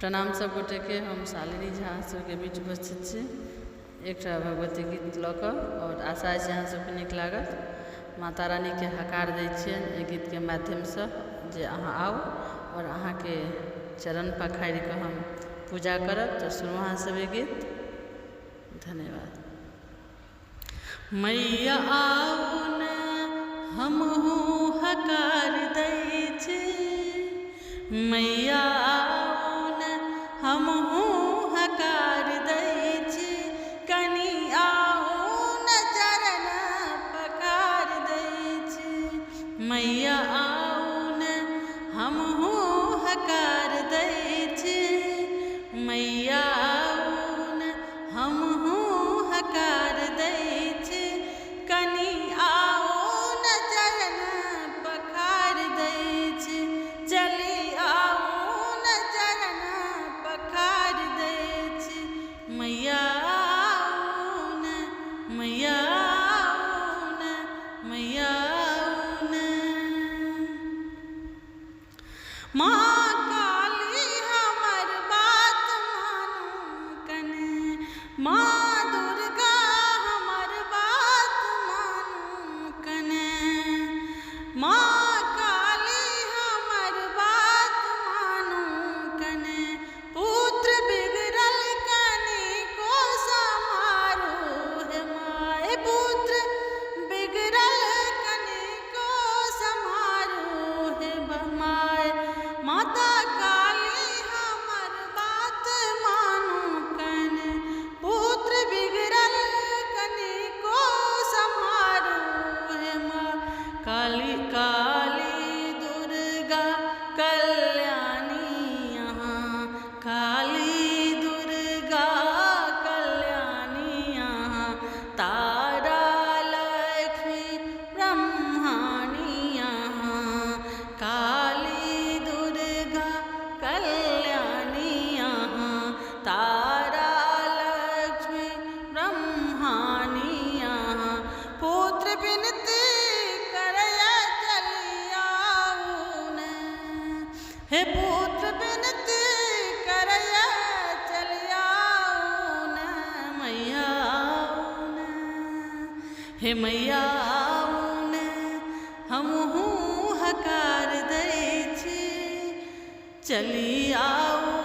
प्रणाम सब गोटे के। हम शालिनी झा सबके बीच उपस्थित छी एकटा भगवती गीत लऽ कऽ, और आशा छै अहाँ सबके नीक लागत। माता रानी के हकार दै छियनि एहि गीत के माध्यम से जे अहाँ आउ और अहाँ के चरण पखारि कऽ हम पूजा करब। तो सुनू अहाँ सब ये गीत। धन्यवाद। मैया आउ न हमहू हकार दै छी, मैया आउ न हमहू हकार दै छी, कनी आउ न चरण पखार दै छी। मैया आउ न हमहू हकार दै छी, मैया आउ न हमहू हकार दै छी, कनी आउ न चरण पखार दै छी। चली आउ न चरण पखार दै छी, मैया आउ न, मैया आउ न, मैया आउ न। माँ काली हमर बात मानू कने, माँ दुर्गा हमर बात मानू कने, माँ काली हमर बात मानू कने, पुत्र बिगड़ल कनिको समारू हे माय, पुत्र बिगड़ल कनिको समारू हे माय। माता काली हमर बात मानू कने, पुत्र बिगड़ल कनिको समारू हे माँ। काली काली दुर्गा कल्याणी यहाँ, काली दुर्गा कल्याणी यहाँ, तारा लक्ष्मी ब्रह्माणी यहाँ, काली दुर्गा कल्याणी यहाँ, तारा लक्ष्मी ब्रह्माणी यहाँ। पुत्र बिनती करया चली आऊ न, हे पुत्र बिनती करया चली आऊ न, मैया आऊ न, हे मैया आऊ न हमहू हकार दै छी, चली आऊ